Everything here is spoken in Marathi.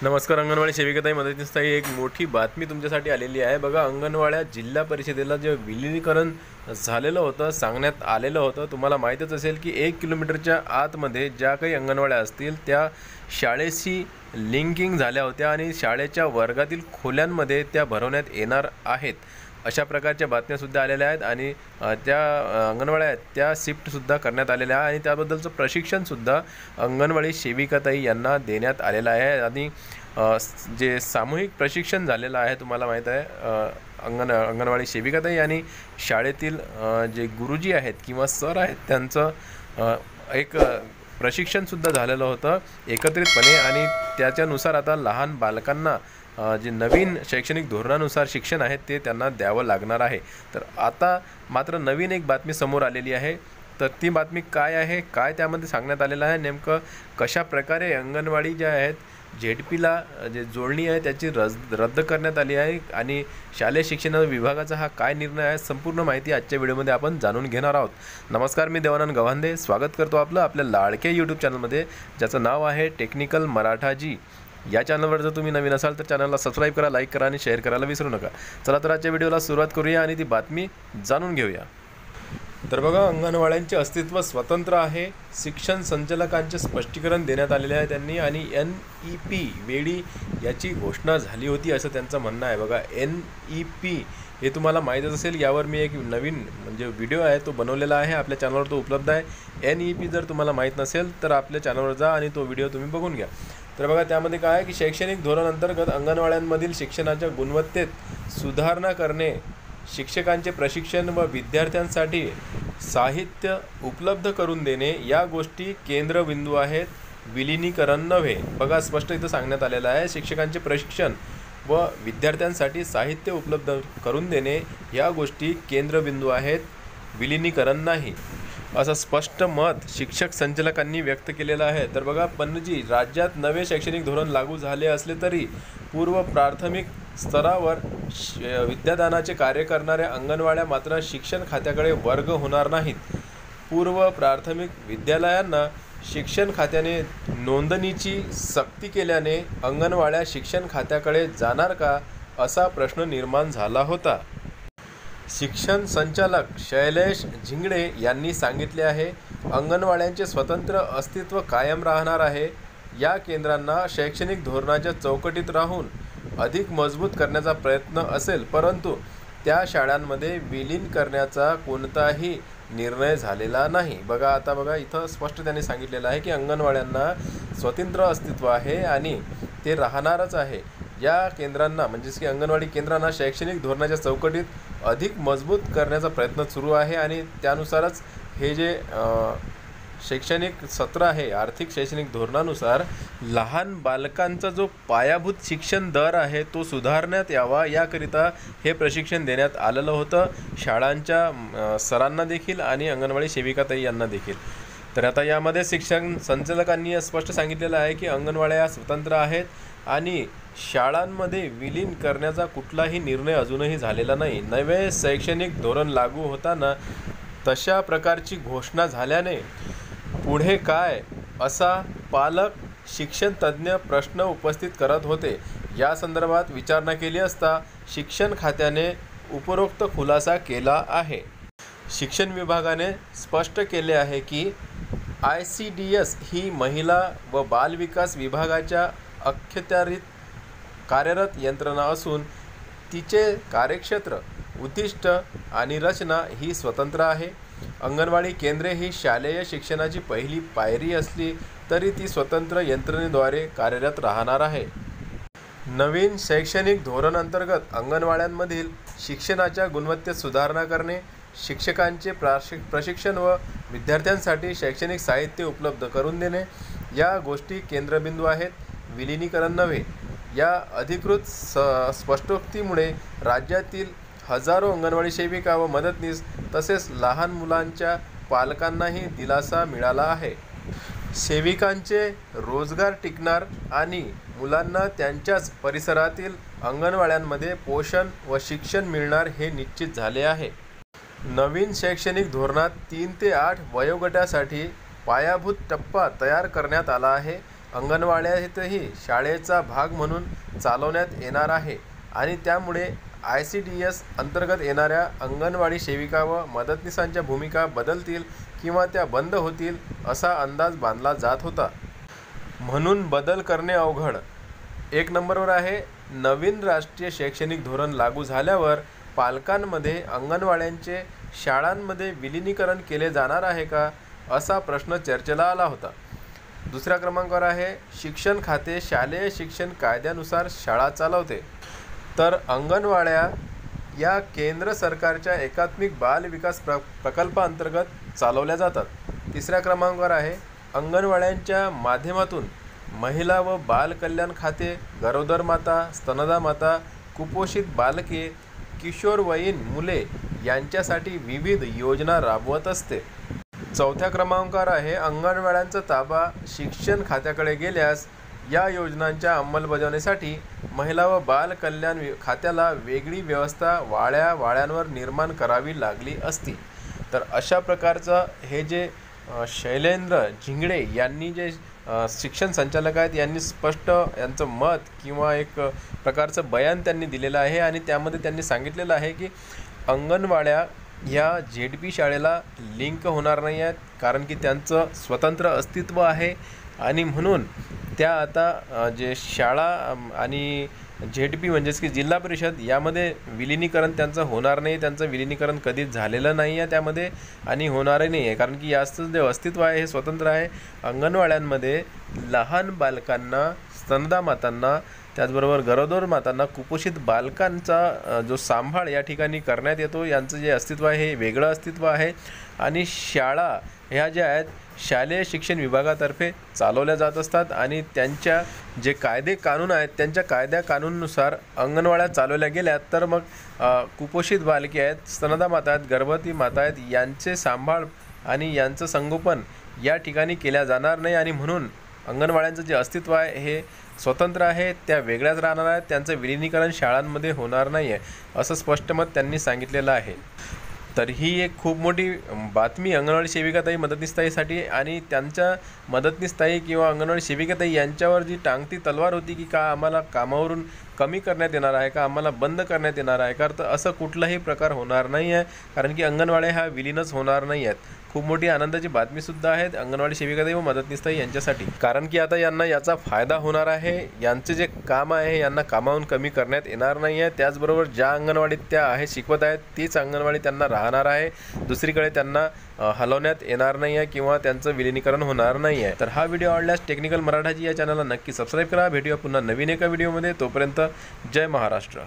नमस्कार. अंगणवाडी सेविकाताई मदतनीसताई एक मोठी बातमी तुमच्यासाठी आलेली आहे. बघा, अंगणवाड्या जिल्हा परिषदेला जे विलीनीकरण झालेलं होतं सांगण्यात आलेलं होतं. तुम्हाला माहीतच असेल की 1 किलोमीटरच्या आतमध्ये ज्या काही अंगणवाड्या असतील त्या शाळेशी लिंकिंग झाल्या होत्या आणि शाळेच्या वर्गातील खोल्यांमध्ये त्या भरवण्यात येणार आहेत, अशा प्रकारच्या बातम्यासुद्धा आलेल्या आहेत. आणि त्या अंगणवाड्या आहेत त्या शिफ्टसुद्धा करण्यात आलेल्या आहे आणि त्याबद्दलचं प्रशिक्षणसुद्धा अंगणवाडी सेविकाताई यांना देण्यात आलेलं आहे. आणि जे सामूहिक प्रशिक्षण झालेलं आहे, तुम्हाला माहीत आहे, अंगणवाडी सेविकाताई आणि शाळेतील जे गुरुजी आहेत किंवा सर आहेत त्यांचं एक प्रशिक्षणसुद्धा झालेलं होतं एकत्रितपणे. आणि त्याच्यानुसार आता लहान बालकांना जे नवीन शैक्षणिक धोरणानुसार शिक्षण आहे ते त्यांना द्यावं लागणार आहे. तर आता मात्र नवीन एक बातमी समोर आलेली आहे. तर ती बातमी काय आहे, काय त्यामध्ये सांगण्यात आलेलं आहे, नेमकं कशा प्रकारे अंगणवाडी ज्या आहेत झेडपीला जे जोडणी आहे त्याची रद्द करण्यात आली आहे आणि शालेय शिक्षण विभागाचा हा काय निर्णय आहे, संपूर्ण माहिती आजच्या व्हिडिओमध्ये आपण जाणून घेणार आहोत. नमस्कार, मी देवानंद गव्हांदे स्वागत करतो आपलं आपल्या लाडक्या यूट्यूब चॅनलमध्ये, ज्याचं नाव आहे टेक्निकल मराठाजी. या चॅनलवर जर तुम्ही नवीन असाल तर चॅनलला सबस्क्राईब करा, लाईक करा आणि शेअर करायला विसरू नका. चला तर आजच्या व्हिडिओला सुरुवात करूया आणि ती बातमी जाणून घेऊया. तर बघा, अंगणवाड्यांचे अस्तित्व स्वतंत्र आहे. शिक्षण संचालकांचे स्पष्टीकरण देण्यात आलेले आहे त्यांनी आणि NEP वेळी याची घोषणा झाली होती असं त्यांचं म्हणणं आहे. बघा, NEP हे तुम्हाला माहीतच असेल, यावर मी एक नवीन म्हणजे व्हिडिओ आहे तो बनवलेला आहे, आपल्या चॅनलवर तो उपलब्ध आहे. NEP जर तुम्हाला माहीत नसेल तर आपल्या चॅनलवर जा आणि तो व्हिडिओ तुम्ही बघून घ्या. तर बघा, त्यामध्ये काय आहे की शैक्षणिक धोरण अंतर्गत अंगणवाड्यांमधील शिक्षणाच्या गुणवत्तेत सुधारणा करणे, शिक्षकांचे प्रशिक्षण व विद्यार्थ्यांसाठी साहित्य उपलब्ध करून देणे या गोष्टी केंद्रबिंदू आहेत, विलीनीकरण नव्हे. बघा, स्पष्ट इथं सांगण्यात आलेलं आहे, शिक्षकांचे प्रशिक्षण व विद्यार्थ्यांसाठी साहित्य उपलब्ध करून देणे या गोष्टी केंद्रबिंदू आहेत, विलीनीकरण नाही, असं स्पष्ट मत शिक्षक संचालकांनी व्यक्त केलेलं आहे. तर बघा, पणजी राज्यात नवे शैक्षणिक धोरण लागू झाले असले तरी पूर्व प्राथमिक स्तरावर विद्यादानाचे कार्य करणाऱ्या अंगणवाड्या मात्र शिक्षण खात्याकडे वर्ग होणार नाहीत. पूर्व प्राथमिक विद्यालयांना शिक्षण खात्याने नोंदणीची सक्ती केल्याने अंगणवाड्या शिक्षण खात्याकडे जाणार का, असा प्रश्न निर्माण झाला होता. शिक्षण संचालक शैलेश झिंगडे यांनी सांगितले आहे, अंगणवाड्यांचे स्वतंत्र अस्तित्व कायम राहणार आहे. या केंद्रांना शैक्षणिक धोरणाच्या चौकटीत राहून अधिक मजबूत करण्याचा प्रयत्न असेल, परंतु त्या शाळांमध्ये विलीन करण्याचा कोणताही निर्णय झालेला नाही. बघा, आता बघा, इथं स्पष्ट त्यांनी सांगितलेलं आहे की अंगणवाड्यांना स्वतंत्र अस्तित्व आहे आणि ते राहणारच आहे. या केंद्रांना म्हणजेच की अंगणवाडी केंद्रांना शैक्षणिक धोरणाच्या चौकटीत अधिक मजबूत करण्याचा प्रयत्न सुरू आहे आणि त्यानुसारच हे जे शैक्षणिक सत्र आहे, आर्थिक शैक्षणिक धोरणानुसार लहान बालकांचा जो पायाभूत शिक्षण दर आहे तो सुधारण्यात यावा, याकरिता हे प्रशिक्षण देण्यात आलेलं होतं शाळांच्या सरांना देखील आणि अंगणवाडी सेविकाताई यांना देखील. तर आता यामध्ये शिक्षण संचालकांनी स्पष्ट सांगितलेलं आहे की अंगणवाड्या स्वतंत्र आहेत आणि शाळांमध्ये विलीन करण्याचा कुठलाही निर्णय अजूनही झालेला नाही. नवे शैक्षणिक धोरण लागू होताना तशा प्रकारची घोषणा झाल्याने पुढे काय, असा पालक शिक्षण तज्ज्ञ प्रश्न उपस्थित करत होते. या संदर्भात विचारणा केली असता शिक्षण खात्याने उपरोक्त खुलासा केला आहे. शिक्षण विभागाने स्पष्ट केले आहे की ICDS ही महिला व बालविकास विभागाच्या अखत्यारीत कार्यरत यंत्रणा असून तिचे कार्यक्षेत्र, उद्दिष्ट आणि रचना ही स्वतंत्र आहे. अंगणवाडी केंद्रे ही शालेय शिक्षणाची पहिली पायरी असली तरी ती स्वतंत्र यंत्रणेद्वारे कार्यरत राहणार आहे. नवीन शैक्षणिक धोरण अंतर्गत अंगणवाड्यांमधील शिक्षणाच्या गुणवत्तेत सुधारणा करणे, शिक्षकांचे प्रशिक्षण व विद्यार्थ्यांसाठी शैक्षणिक साहित्य उपलब्ध करून देणे या गोष्टी केंद्रबिंदू आहेत, विलीनीकरण नव्हे. या अधिकृत स्पष्टोक्तीमुळे राज्यातील हजारो अंगणवाडी सेविका व मदतनीस तसेच लहान मुलांच्या पालकांनाही दिलासा मिळाला आहे. सेविकांचे रोजगार टिकणार आणि मुलांना त्यांच्याच परिसरातील अंगणवाड्यांमध्ये पोषण व शिक्षण मिळणार हे निश्चित झाले आहे. नवीन शैक्षणिक धोरणात 3 ते 8 वयोगटासाठी पायाभूत टप्पा तयार करण्यात आला आहे. अंगणवाड्यातही शाळेचा भाग म्हणून चालवण्यात येणार आहे आणि त्यामुळे ICDS अंतर्गत येणाऱ्या अंगणवाडी सेविका व मदतनीसांच्या भूमिका बदलतील किंवा त्या बंद होतील असा अंदाज बांधला जात होता. म्हणून बदल करणे अवघड. 1 नंबरवर आहे, नवीन राष्ट्रीय शैक्षणिक धोरण लागू झाल्यावर पालकांमध्ये अंगणवाड्यांचे शाळांमध्ये विलीनीकरण केले जाणार आहे का, असा प्रश्न चर्चेला आला होता. 2ऱ्या क्रमांकावर आहे, शिक्षण खाते शालेय शिक्षण कायद्यानुसार शाळा चालवते, तर अंगणवाड्या या केंद्र सरकारच्या एकात्मिक बाल विकास प्रकल्पाअंतर्गत चालवल्या जातात. 3ऱ्या क्रमांकावर आहे, अंगणवाड्यांच्या माध्यमातून महिला व बाल कल्याण खाते गरोदर माता, स्तनदा माता, कुपोषित बालके, किशोरवयीन मुले यांच्यासाठी विविध योजना राबवत असते. 4थ्या क्रमांकावर आहे, अंगणवाड्यांचा ताबा शिक्षण खात्याकडे गेल्यास या योजनांच्या अंमलबजावणीसाठी महिला व बाल कल्याण खात्याला वेगळी व्यवस्था वाड्यांवर निर्माण करावी लागली असती. तर अशा प्रकारचं हे जे शैलेंद्र झिंगडे यांनी जे शिक्षण संचालक आहेत यांनी स्पष्ट यांचं मत किंवा एक प्रकारचं बयान त्यांनी दिलेलं आहे आणि त्यामध्ये त्यांनी सांगितलेलं आहे की अंगणवाड्या या ZP शाळेला लिंक होणार नाही आहेत, कारण की त्यांचं स्वतंत्र अस्तित्व आहे आणि म्हणून त्या आता जे शाळा आणि ZP म्हणजेच की जिल्हा परिषद यामध्ये विलीनीकरण त्यांचं होणार नाही. त्यांचं विलीनीकरण कधीच झालेलं नाही आहे त्यामध्ये आणि होणारही नाही आहे, कारण की याचं जे अस्तित्व आहे हे स्वतंत्र आहे. अंगणवाड्यांमध्ये लहान बालकांना, स्तनदा मातांना, त्याचबरोबर गरोदर मातांना, कुपोषित बालकांचा जो सांभाळ या ठिकाणी करण्यात येतो, यांचं जे अस्तित्व आहे हे वेगळं अस्तित्व आहे. आणि शाळा ह्या ज्या आहेत शालेय शिक्षण विभागातर्फे चालवल्या जात असतात आणि त्यांच्या जे कायदे कानून आहेत त्यांच्या कायद्या कानूननुसार अंगणवाड्या चालवल्या गेल्या तर मग कुपोषित बालके आहेत, स्तनदा माता आहेत, गर्भवती माता आहेत, यांचे सांभाळ आणि यांचं संगोपन या ठिकाणी केल्या जाणार नाही आणि म्हणून अंगणवाड्यांचं जे अस्तित्व आहे हे स्वतंत्र आहे, त्या वेगळ्याच राहणार आहेत, त्यांचं विलीनीकरण शाळांमध्ये होणार नाही आहे असं स्पष्ट मत त्यांनी सांगितलेलं आहे. तर ही एक खूप मोठी बातमी अंगणवाडी सेविकाताई, मदतनीसताईसाठी आणि त्यांच्या मदतनीसताई किंवा अंगणवाडी सेविकाताई यांच्यावर जी टांगती तलवार होती की का आम्हाला कामावरून कमी करण्यात येणार आहे का, आम्हाला बंद करण्यात येणार आहे का, तर असं कुठलाही प्रकार होणार नाही आहे, कारण की अंगणवाड्या ह्या विलीनच होणार नाही आहेत. खूप मोठी आनंदाची बातमीसुद्धा आहे अंगणवाडी सेविकाताई व मदतनीसताई यांच्यासाठी, कारण की आता यांना याचा फायदा होणार आहे. यांचे जे काम आहे यांना कामावरून कमी करण्यात येणार नाही आहे. त्याचबरोबर ज्या अंगणवाडीत त्या आहे शिकवत आहेत तीच अंगणवाडी त्यांना राहणार आहे, दुसरीकडे त्यांना हलवण्यात येणार नाही आहे किंवा त्यांचं विलीनीकरण होणार नाही आहे. तर हा व्हिडिओ आवडल्यास टेक्निकल मराठाजी या चॅनलला नक्की सबस्क्राईब करा. भेटूया पुन्हा नवीन एका व्हिडिओमध्ये. तोपर्यंत जय महाराष्ट्र.